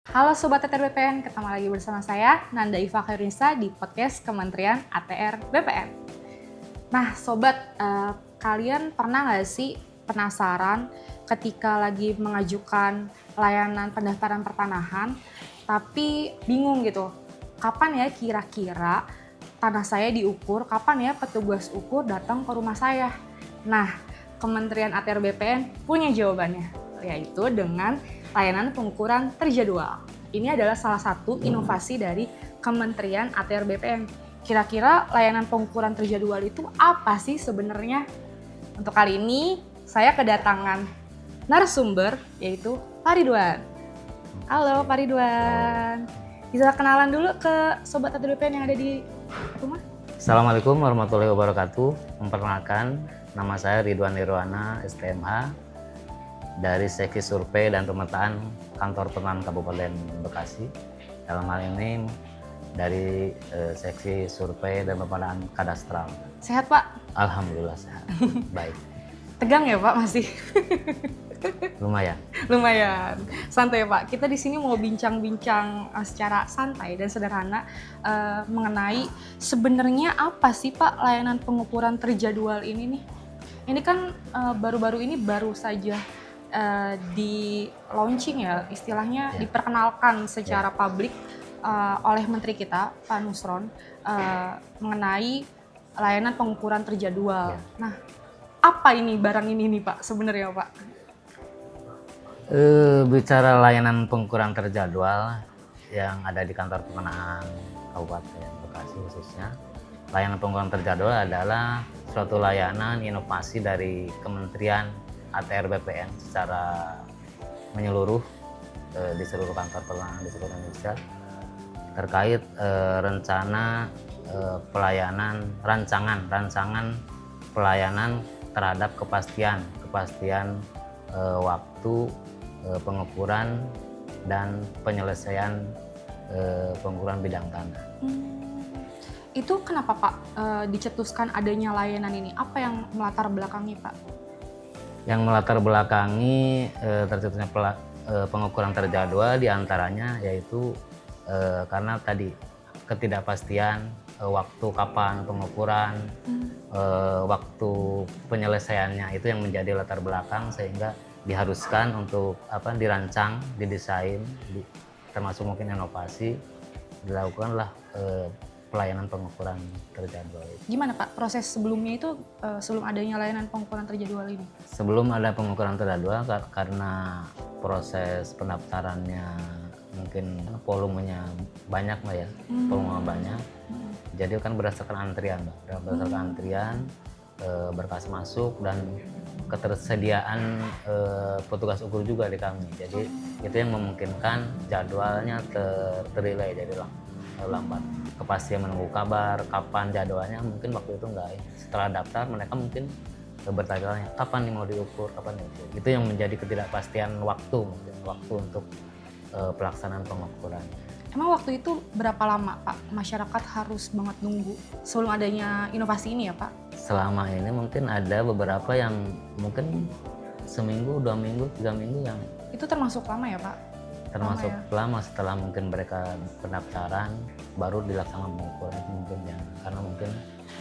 Halo Sobat ATR BPN, ketemu lagi bersama saya Nanda Iva Khairunisa di podcast Kementerian ATR BPN. Nah Sobat, kalian pernah nggak sih penasaran ketika lagi mengajukan layanan pendaftaran pertanahan, tapi bingung gitu, kapan ya kira-kira tanah saya diukur, kapan ya petugas ukur datang ke rumah saya? Nah, Kementerian ATR BPN punya jawabannya, yaitu dengan layanan pengukuran terjadwal. Ini adalah salah satu inovasi dari Kementerian ATR BPN. Kira-kira layanan pengukuran terjadwal itu apa sih sebenarnya? Untuk kali ini saya kedatangan narasumber yaitu Pak Ridwan. Halo Pak Ridwan. Bisa kenalan dulu ke Sobat ATR BPN yang ada di rumah? Assalamualaikum warahmatullahi wabarakatuh. Memperkenalkan, nama saya Ridwan Nirwana, STMH, dari Seksi Survei dan Pemetaan Kantor Pertanahan Kabupaten Bekasi. Dalam hal ini dari Seksi Survei dan Pemetaan Kadastral. Sehat Pak? Alhamdulillah sehat. Baik. Tegang ya Pak masih? Lumayan. Lumayan. Santai Pak. Kita di sini mau bincang-bincang secara santai dan sederhana mengenai sebenarnya apa sih Pak layanan pengukuran terjadwal ini nih? Ini kan baru-baru ini baru saja di launching ya, istilahnya diperkenalkan secara publik oleh Menteri kita, Pak Nusron, mengenai layanan pengukuran terjadwal. Nah, apa ini barang ini nih Pak sebenarnya Pak? Bicara layanan pengukuran terjadwal yang ada di Kantor Pemenangan Kabupaten Bekasi khususnya, layanan pengukuran terjadwal adalah suatu layanan inovasi dari Kementerian ATR BPN secara menyeluruh di seluruh kantor pemenangan di seluruh Indonesia terkait rencana pelayanan rancangan pelayanan terhadap kepastian waktu pengukuran dan penyelesaian pengukuran bidang tanah. Itu kenapa Pak dicetuskan adanya layanan ini? Apa yang melatar belakangnya Pak? Yang melatar belakangi tercetusnya pengukuran terjadwal diantaranya yaitu karena tadi ketidakpastian waktu kapan pengukuran, waktu penyelesaiannya itu yang menjadi latar belakang sehingga diharuskan untuk dirancang, didesain, termasuk mungkin inovasi dilakukanlah pelayanan pengukuran terjadwal. Gimana Pak proses sebelumnya itu sebelum adanya layanan pengukuran terjadwal ini? Sebelum ada pengukuran terjadwal karena proses pendaftarannya mungkin volumenya banyak Mbak ya, volumenya banyak. Jadi kan berdasarkan antrian Mbak, berkas masuk dan ketersediaan petugas ukur juga di kami. Jadi itu yang memungkinkan jadwalnya terdelay jadi lambat. Kepastian menunggu kabar kapan jadwalnya mungkin waktu itu enggak. Setelah daftar mereka mungkin bertanya kapan nih mau diukur, kapan diukur. Itu yang menjadi ketidakpastian waktu untuk pelaksanaan pengukuran. Emang waktu itu berapa lama Pak masyarakat harus banget nunggu sebelum adanya inovasi ini ya Pak? Selama ini mungkin ada beberapa yang mungkin seminggu, 2 minggu, 3 minggu yang itu termasuk lama ya Pak? Termasuk lama setelah mungkin mereka pendaftaran baru dilaksanakan pengukuran itu mungkin ya karena mungkin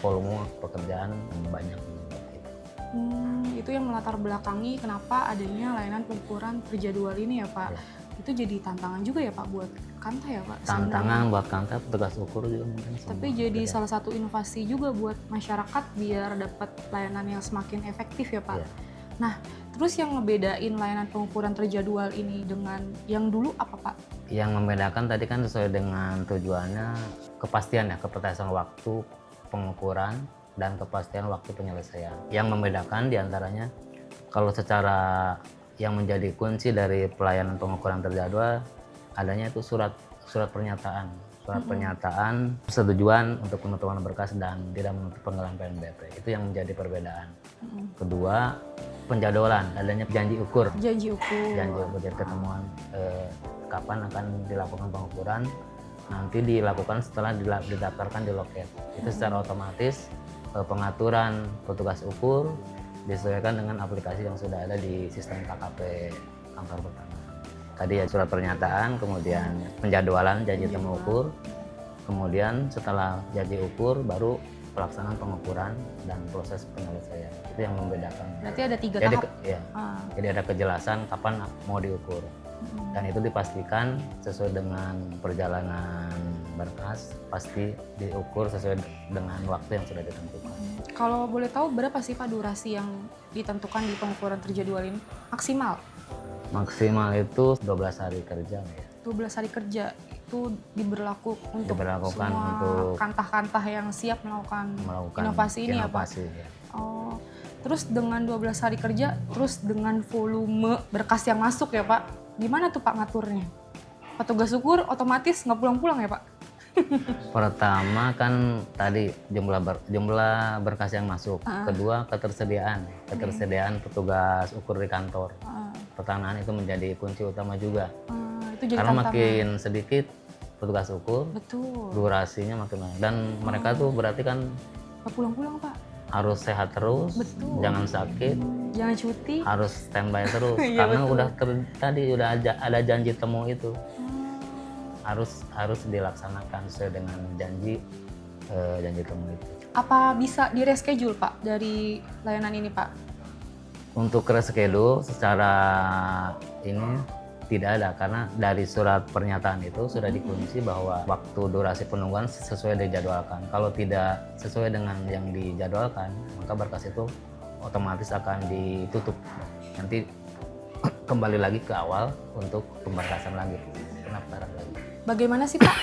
volume pekerjaan banyak. Itu yang melatar belakangi kenapa adanya layanan pengukuran terjadwal ini ya Pak. Itu jadi tantangan juga ya Pak buat Kanta ya Pak? Tantangan buat Kanta, petugas ukur juga mungkin. Tapi jadi salah satu inovasi juga buat masyarakat biar dapat layanan yang semakin efektif ya Pak. Nah, terus yang ngebedain layanan pengukuran terjadwal ini dengan yang dulu apa Pak? Yang membedakan tadi kan sesuai dengan tujuannya kepastian waktu pengukuran dan kepastian waktu penyelesaian. Yang membedakan diantaranya kalau secara yang menjadi kunci dari pelayanan pengukuran terjadwal adanya itu surat pernyataan persetujuan untuk penutupan berkas dan tidak menutup penggalan PNBP. Itu yang menjadi perbedaan. Kedua, penjadwalan, adanya janji ukur. Janji ukur jadi ketemuan kapan akan dilakukan pengukuran. Nanti dilakukan setelah didaftarkan di loket. Itu secara otomatis pengaturan petugas ukur disesuaikan dengan aplikasi yang sudah ada di sistem KKP Kantor Pertanahan. Tadi ya surat pernyataan, kemudian penjadwalan janji temu ukur, kemudian setelah janji ukur baru pelaksanaan pengukuran dan proses penyelesaian. Itu yang membedakan. Berarti ada 3 Jadi, tahap. ya, jadi ada kejelasan kapan mau diukur. Dan itu dipastikan sesuai dengan perjalanan berkas, pasti diukur sesuai dengan waktu yang sudah ditentukan. Kalau boleh tahu berapa sih Pak durasi yang ditentukan di pengukuran terjadwal ini? Maksimal? Maksimal itu 12 hari kerja ya. 12 hari kerja itu untuk Diberlakukan semua untuk kantah-kantah yang siap melakukan inovasi ini ya Pak? Ya. Oh, terus dengan 12 hari kerja, terus dengan volume berkas yang masuk ya Pak, gimana tuh Pak ngaturnya? Petugas ukur otomatis nggak pulang-pulang ya Pak? Pertama kan tadi jumlah berkas yang masuk. Kedua ketersediaan petugas ukur di kantor. Pertahanan itu menjadi kunci utama juga. Itu jadi Karena tantangan. makin sedikit petugas ukur, Betul. durasinya makin banyak. Dan mereka tuh berarti kan Nggak pulang-pulang Pak? harus sehat terus, Betul. jangan sakit, Jangan cuti. harus standby terus. Iya, Karena betul. tadi udah ada janji temu itu. Harus dilaksanakan sesuai dengan janji temu itu. Apa bisa di-reschedule Pak dari layanan ini Pak? Untuk reschedule secara ini tidak ada, karena dari surat pernyataan itu sudah dikunci bahwa waktu durasi penungguan sesuai dijadwalkan. Kalau tidak sesuai dengan yang dijadwalkan, maka berkas itu otomatis akan ditutup. Nanti kembali lagi ke awal untuk pemberkasan lagi, pendaftaran lagi. Bagaimana sih Pak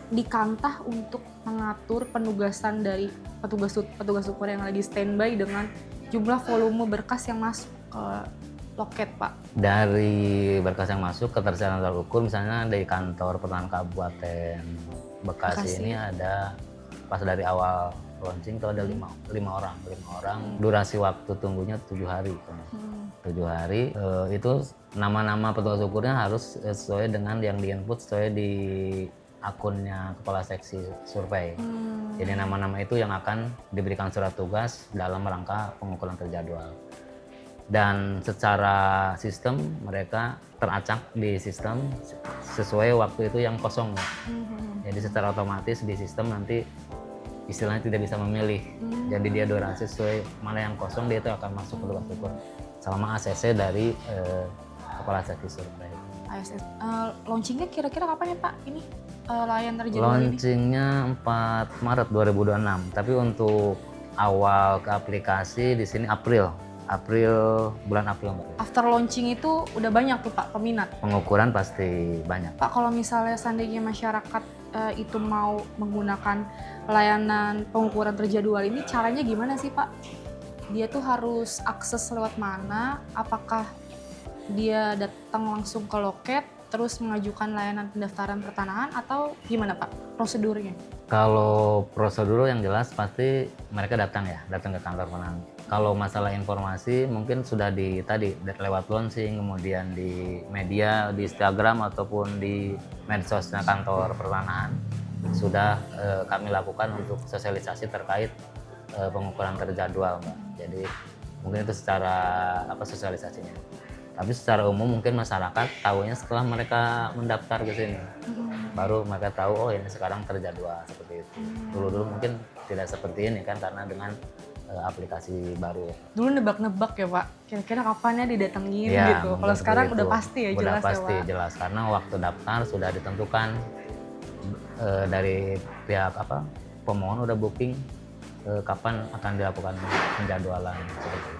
di kantah untuk mengatur penugasan dari petugas ukur yang lagi standby dengan jumlah volume berkas yang masuk ke loket Pak? Dari berkas yang masuk ketersediaan alat ukur, misalnya dari kantor pertahanan Kabupaten Bekasi ini ada pas dari awal launching itu ada lima orang. Durasi waktu tunggunya 7 hari. 7 hari itu nama-nama petugas ukurnya harus sesuai dengan yang di-input sesuai di akunnya kepala seksi survei. Jadi nama-nama itu yang akan diberikan surat tugas dalam rangka pengukuran terjadwal. Dan secara sistem mereka teracak di sistem sesuai waktu itu yang kosong. Jadi secara otomatis di sistem nanti istilahnya tidak bisa memilih. Jadi dia durasi sesuai mana yang kosong, dia itu akan masuk petugas ukur selama ACC dari kepala seksi survei. Launchingnya kira-kira kapan ya Pak ini layan terjadwal ini? Launchingnya 4 Maret 2026, tapi untuk awal ke aplikasi di sini bulan April. After launching itu udah banyak tuh Pak peminat? Pengukuran pasti banyak. Pak, kalau misalnya seandainya masyarakat itu mau menggunakan layanan pengukuran terjadwal ini, caranya gimana sih Pak? Dia tuh harus akses lewat mana? Apakah dia datang langsung ke loket, terus mengajukan layanan pendaftaran pertanahan, atau gimana Pak prosedurnya? Kalau prosedur yang jelas pasti mereka datang ke kantor pertanahan. Kalau masalah informasi mungkin sudah tadi lewat launching, kemudian di media, di Instagram ataupun di medsosnya kantor pertanahan sudah kami lakukan untuk sosialisasi terkait pengukuran terjadwal, Mbak. Jadi mungkin itu secara sosialisasinya. Tapi secara umum mungkin masyarakat tahunya setelah mereka mendaftar ke sini. Baru mereka tahu, oh ini sekarang terjadwal seperti itu. Dulu mungkin tidak seperti ini kan, karena dengan aplikasi baru. Dulu nebak-nebak ya Pak, kira-kira kapannya didatengin Ya, gitu. Kalau sekarang itu. udah pasti ya, Udah jelas pasti, ya Pak? jelas. Karena waktu daftar sudah ditentukan dari pihak pemohon udah booking kapan akan dilakukan penjadwalan seperti itu.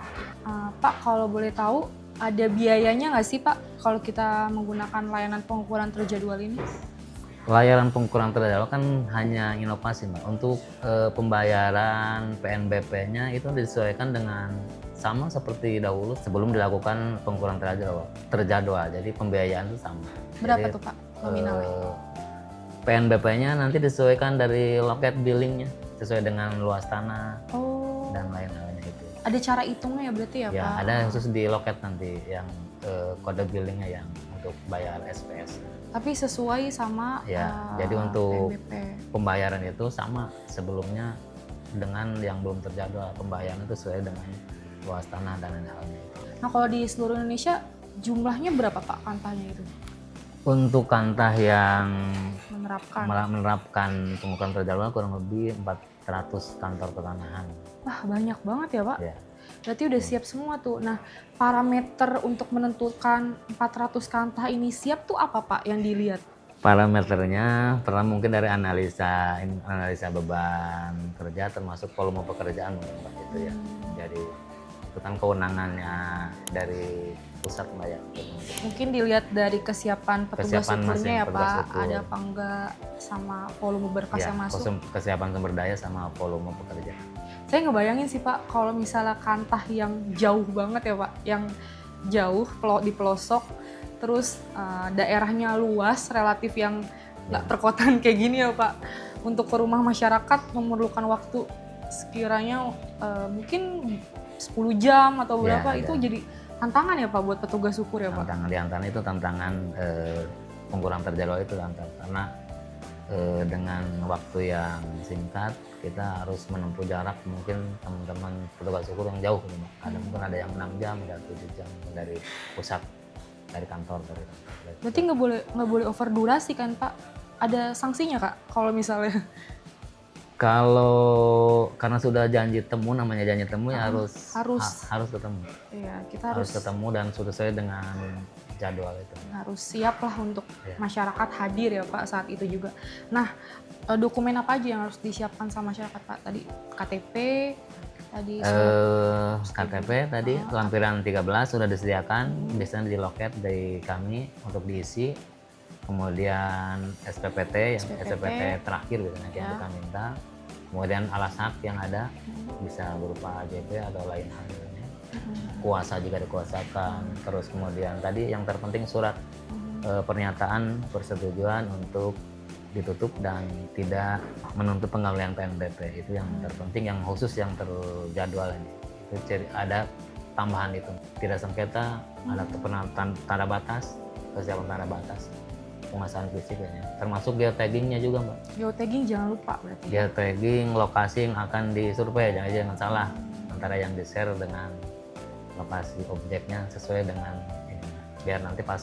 Pak, kalau boleh tahu ada biayanya nggak sih Pak kalau kita menggunakan layanan pengukuran terjadwal ini? Layanan pengukuran terjadwal kan hanya inovasi, Mbak. Untuk pembayaran PNBP-nya itu disesuaikan dengan sama seperti dahulu sebelum dilakukan pengukuran terjadwal. Jadi pembiayaan itu sama. Berapa Jadi, tuh Pak nominalnya? PNBP-nya nanti disesuaikan dari loket billingnya sesuai dengan luas tanah dan lain-lainnya itu. Ada cara hitungnya ya berarti ya Ya, Pak? ada khusus di loket nanti yang kode billingnya yang untuk bayar SPS. Tapi sesuai sama Jadi untuk PNBP. pembayaran itu sama sebelumnya dengan yang belum terjadwal. Pembayaran itu sesuai dengan luas tanah dan lain-lainnya. Nah, kalau di seluruh Indonesia Jumlahnya berapa Pak kantahnya itu? Untuk kantah yang Menerapkan. pengukuran terjadwal kurang lebih 400 kantor pertanahan. Wah banyak banget ya Pak. Ya. Berarti udah siap semua tuh. Nah, parameter untuk menentukan 400 kantah ini siap tuh apa Pak yang dilihat? Parameternya pernah mungkin dari analisa beban kerja termasuk volume pekerjaan mungkin Pak, gitu ya. Jadi itu kan kewenangannya dari pusat Mbak ya. Mungkin dilihat dari kesiapan petugas Kesiapan ukurnya ya petugas Pak, ukur. ada apa enggak sama volume berkas Ya, yang masuk. kesiapan sumber daya sama volume pekerjaan. Saya ngebayangin sih Pak, kalau misalnya kantah yang jauh banget ya Pak, yang jauh di pelosok, terus daerahnya luas, relatif yang nggak perkotaan kayak gini ya Pak, untuk ke rumah masyarakat memerlukan waktu sekiranya mungkin 10 jam atau berapa, itu jadi tantangan ya Pak buat petugas ukur ya Pak? Tantangan di antara itu tantangan pengukuran terjadwal itu karena dengan waktu yang singkat kita harus menempuh jarak mungkin teman-teman petugas ukur yang jauh gitu, ada mungkin ada yang 6 jam, ada 7 jam dari pusat, dari kantor. Berarti nggak boleh over durasi kan Pak? Ada sanksinya Kak kalau misalnya? Kalau karena sudah janji temu, namanya janji temu ya harus ketemu. Iya, kita harus ketemu dan sudah sesuai dengan jadwal itu. Harus siap lah untuk masyarakat hadir ya Pak saat itu juga. Nah, dokumen apa aja yang harus disiapkan sama masyarakat Pak? Tadi KTP, tadi KTP tadi lampiran 13 sudah disediakan, biasanya di loket dari kami untuk diisi. Kemudian SPPT terakhir biasanya yang kita minta. Kemudian alas hak yang ada bisa berupa AJP atau lain halnya. Kuasa juga dikuasakan. Terus kemudian tadi yang terpenting surat pernyataan persetujuan untuk ditutup dan tidak menuntut pengembalian PNBP. Itu yang terpenting, yang khusus yang terjadwal ini. Itu ada tambahan itu. Tidak sengketa, ada tanda batas, kesiapan tanda batas. Pemasangan fisiknya, termasuk geotaggingnya juga Mbak. Geotagging jangan lupa berarti. Geotagging lokasi yang akan disurvei, jangan salah antara yang di-share dengan lokasi objeknya sesuai dengan ini, biar nanti pas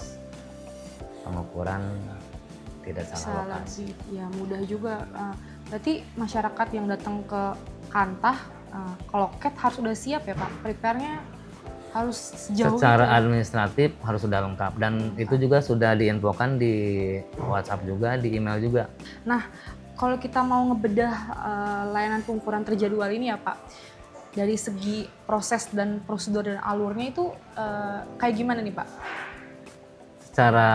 pengukuran tidak salah lokasi. Ya mudah juga. Berarti masyarakat yang datang ke kantah, ke loket harus udah siap ya Pak, prepare-nya harus sejauh secara administratif harus sudah lengkap dan itu juga sudah diinfokan di WhatsApp juga, di email juga. Nah, kalau kita mau ngebedah layanan pengukuran terjadwal ini ya Pak, dari segi proses dan prosedur dan alurnya itu kayak gimana nih Pak? Secara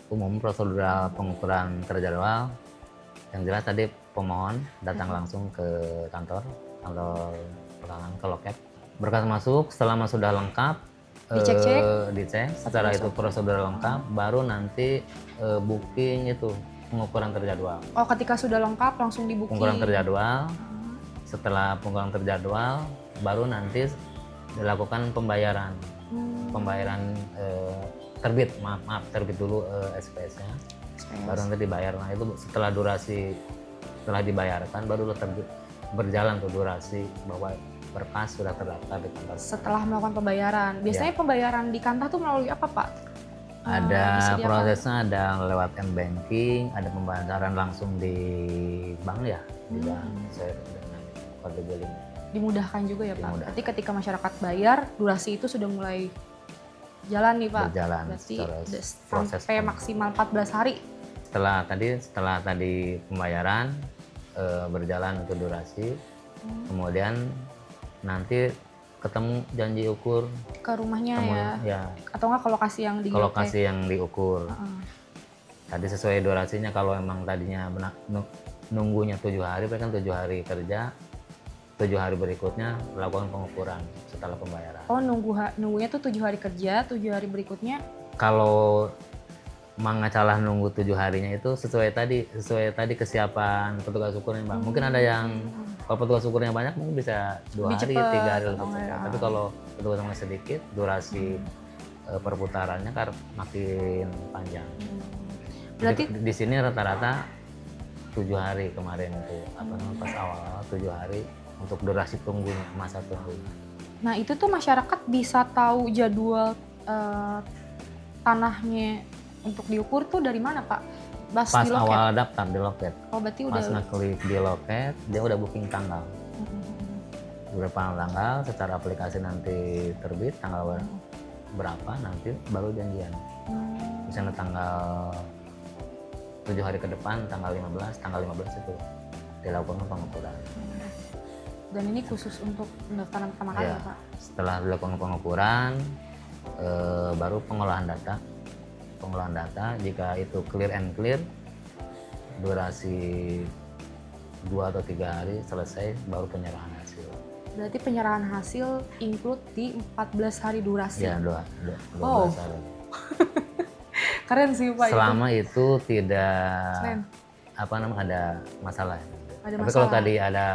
umum prosedural pengukuran terjadwal yang jelas tadi pemohon datang langsung ke kantor pertanahan, ke loket. Berkas masuk, selama sudah lengkap, dicek. Setelah itu prosedur lengkap, baru nanti booking itu pengukuran terjadwal. Oh, ketika sudah lengkap langsung di booking. Pengukuran terjadwal. Setelah pengukuran terjadwal, baru nanti dilakukan pembayaran. Pembayaran terbit dulu SPS-nya. Baru nanti dibayar. Nah itu setelah dibayarkan, baru berjalan tuh durasi bahwa berkas sudah terdaftar di kantor. Setelah melakukan pembayaran, biasanya pembayaran di kantah tuh melalui apa Pak? Ada prosesnya, ada lewat m-banking, ada pembayaran langsung di bank ya, di bank saya dengan kode billing. Dimudahkan juga ya Pak. Berarti ketika masyarakat bayar, durasi itu sudah mulai jalan nih Pak. Berjalan. Berarti proses sampai maksimal 14 hari. Setelah tadi pembayaran berjalan untuk durasi, kemudian nanti ketemu janji ukur ke rumahnya ya. Atau enggak ke lokasi yang ke lokasi yang diukur. Tadi sesuai durasinya, kalau emang tadinya nunggunya 7 hari, berarti kan 7 hari kerja, 7 hari berikutnya melakukan pengukuran setelah pembayaran. Oh, nunggunya tuh 7 hari kerja, 7 hari berikutnya. Kalau mengacalah nunggu 7 harinya itu sesuai tadi kesiapan petugas ukurnya Mbak. Mungkin ada yang kalau petugas ukurnya banyak mungkin bisa 2 hari, 3 hari lebih cepat. Tapi kalau petugas ukurnya sedikit, durasi perputarannya kan makin panjang. Berarti di sini rata-rata 7 hari kemarin itu pas awal 7 hari untuk durasi tunggunya, masa tunggunya. Nah itu tuh masyarakat bisa tahu jadwal eh, tanahnya untuk diukur tuh dari mana Pak? Pas Pas di loket? awal daftar di loket, Oh berarti udah. pas ngeklik di loket, dia udah booking tanggal. Beberapa tanggal, secara aplikasi nanti terbit, tanggal berapa nanti baru janjian. Misalnya tanggal 7 hari ke depan, tanggal 15 itu dilakukan pengukuran. Dan ini khusus untuk pendaftaran pertama kali Ya, ya Pak? setelah dilakukan pengukuran, baru pengolahan data. Pengolahan data, jika itu clear and clear, durasi 2 atau 3 hari selesai, baru penyerahan hasil. Berarti penyerahan hasil include di 14 hari durasi? Ya, 12 Wow. hari. Keren sih Pak. Selama itu tidak Keren. ada masalah. Ada Tapi kalau masalah. tadi ada,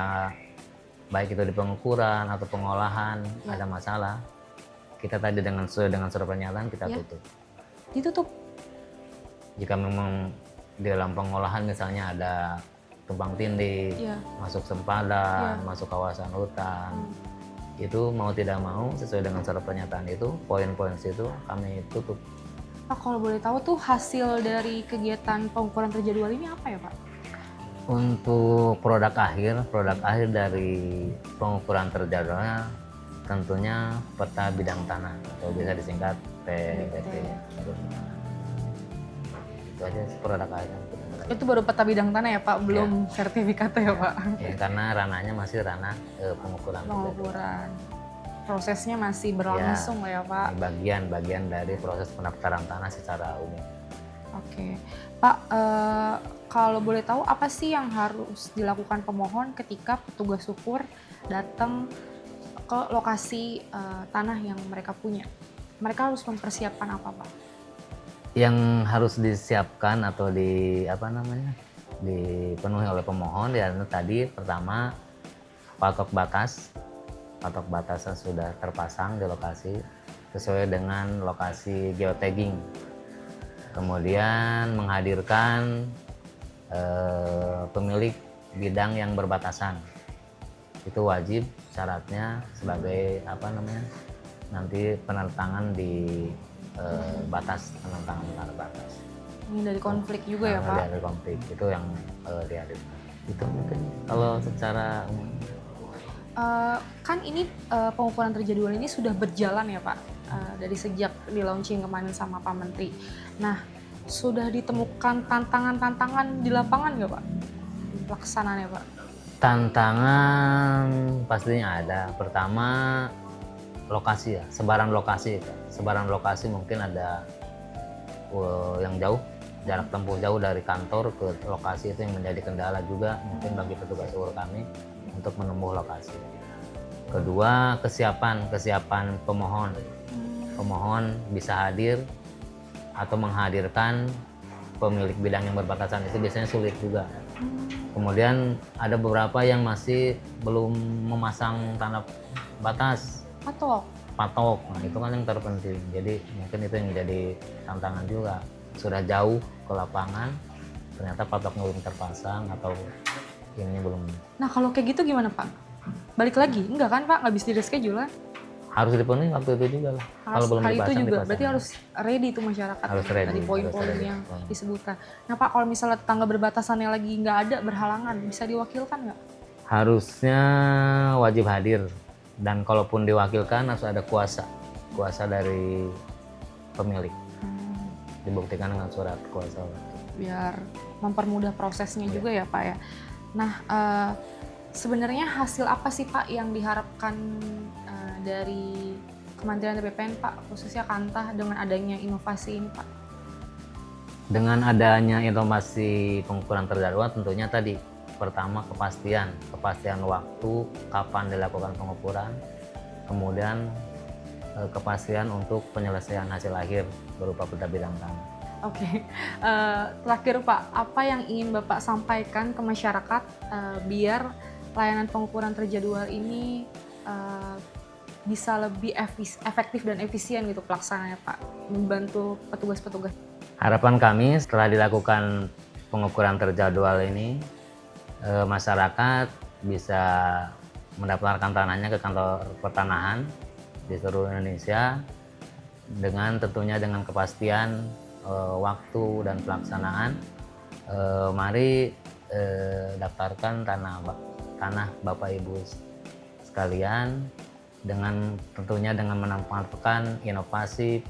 baik itu di pengukuran atau pengolahan, Ya. ada masalah, kita tadi sesuai dengan surat pernyataan kita Ya. tutup. Ditutup? Jika memang di dalam pengolahan misalnya ada tumpang tindih, Iya. masuk sempadan, Iya. masuk kawasan hutan, itu mau tidak mau sesuai dengan surat pernyataan itu, poin-poin situ kami tutup. Pak kalau boleh tahu tuh hasil dari kegiatan pengukuran terjadwal ini apa ya Pak? Untuk produk akhir dari pengukuran terjadwalnya tentunya peta bidang tanah atau bisa disingkat PBT. Itu aja produk akhir. Itu baru peta bidang tanah ya Pak, belum sertifikatnya ya Pak? Ya, karena ranahnya masih ranah pengukuran. Pengukuran. Prosesnya masih berlangsung lah ya Pak? Bagian dari proses pendaftaran tanah secara umum. Oke, Pak, kalau boleh tahu apa sih yang harus dilakukan pemohon ketika petugas ukur datang ke lokasi tanah yang mereka punya? Mereka harus mempersiapkan apa Pak? Yang harus disiapkan atau dipenuhi oleh pemohon ya tadi pertama patok batasnya sudah terpasang di lokasi sesuai dengan lokasi geotagging. Kemudian menghadirkan pemilik bidang yang berbatasan. Itu wajib syaratnya sebagai nanti penentangan di penentangan batas. Ini dari konflik juga ya Pak? Dari konflik itu yang dihadirkan. Itu mungkin kalau secara umum. Kan ini pengukuran terjadwal ini sudah berjalan ya Pak, dari sejak di launching kemarin sama Pak Menteri. Nah, sudah ditemukan tantangan-tantangan di lapangan nggak Pak? Pelaksanaannya Pak? Tantangan pastinya ada. Pertama lokasi ya, sebaran lokasi. Sebaran lokasi mungkin ada yang jauh, jarak tempuh jauh dari kantor ke lokasi itu yang menjadi kendala juga mungkin bagi petugas ukur kami untuk menempuh lokasi. Kedua, kesiapan pemohon. Pemohon bisa hadir atau menghadirkan pemilik bidang yang berbatasan itu biasanya sulit juga. Kemudian ada beberapa yang masih belum memasang tanda batas. Patok. Nah, itu kan yang terpenting. Jadi mungkin itu yang menjadi tantangan juga. Sudah jauh ke lapangan, ternyata patoknya belum terpasang atau ini belum. Nah kalau kayak gitu gimana Pak? Balik lagi? Enggak kan Pak? Nggak bisa di reschedule kan? Harus dipenuhi waktu itu juga lah. Kalau belum Hari itu dipasang, juga, berarti harus ready itu masyarakat. Harus ready, Tadi poin-poin harus ready. yang disebutkan. Nah Pak, kalau misalnya tetangga berbatasannya lagi nggak ada, berhalangan, bisa diwakilkan nggak? Harusnya wajib hadir. Dan kalaupun diwakilkan harus ada kuasa dari pemilik. Dibuktikan dengan surat kuasa. Biar mempermudah prosesnya juga ya Pak ya. Nah, sebenarnya hasil apa sih Pak yang diharapkan dari Kementerian BPN Pak, khususnya Kantah dengan adanya inovasi ini Pak? Dengan adanya inovasi pengukuran terjadwal tentunya tadi pertama kepastian waktu kapan dilakukan pengukuran, kemudian kepastian untuk penyelesaian hasil akhir berupa peta bidang tanah. Oke, terakhir Pak, apa yang ingin Bapak sampaikan ke masyarakat biar layanan pengukuran terjadwal ini bisa lebih efektif dan efisien gitu pelaksanaannya Pak, membantu petugas-petugas? Harapan kami setelah dilakukan pengukuran terjadwal ini, masyarakat bisa mendaftarkan tanahnya ke kantor pertanahan di seluruh Indonesia dengan tentunya dengan kepastian waktu dan pelaksanaan. Mari daftarkan tanah Bapak Ibu sekalian, dengan tentunya dengan memanfaatkan inovasi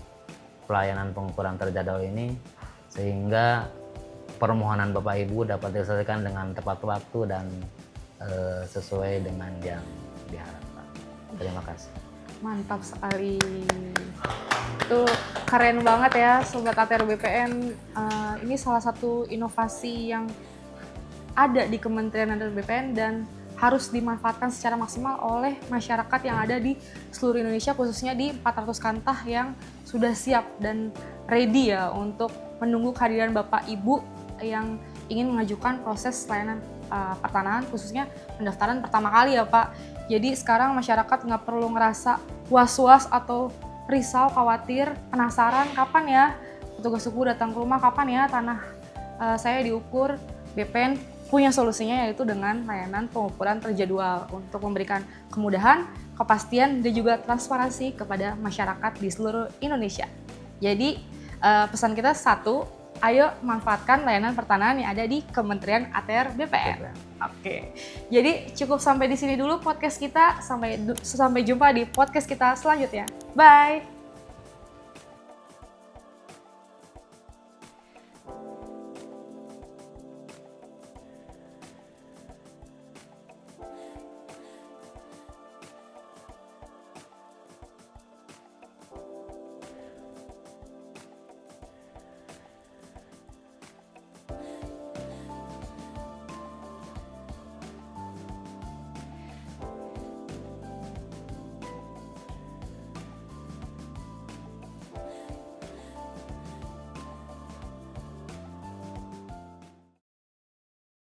pelayanan pengukuran terjadwal ini, sehingga permohonan Bapak Ibu dapat diselesaikan dengan tepat waktu dan sesuai dengan yang diharapkan. Terima kasih. Mantap sekali. Itu keren banget ya Sobat ATR BPN. Ini salah satu inovasi yang ada di Kementerian ATR BPN dan harus dimanfaatkan secara maksimal oleh masyarakat yang ada di seluruh Indonesia, khususnya di 400 kantah yang sudah siap dan ready ya untuk menunggu kehadiran Bapak Ibu yang ingin mengajukan proses layanan pertanahan, khususnya pendaftaran pertama kali ya Pak. Jadi sekarang masyarakat nggak perlu ngerasa was-was atau risau, khawatir, penasaran kapan ya petugas suku datang ke rumah, kapan ya tanah saya diukur. BPN punya solusinya, yaitu dengan layanan pengukuran terjadwal untuk memberikan kemudahan, kepastian, dan juga transparansi kepada masyarakat di seluruh Indonesia. Jadi pesan kita satu, ayo manfaatkan layanan pertanahan yang ada di Kementerian ATR BPN. Oke, jadi cukup sampai di sini dulu podcast kita. Sampai jumpa di podcast kita selanjutnya. Bye!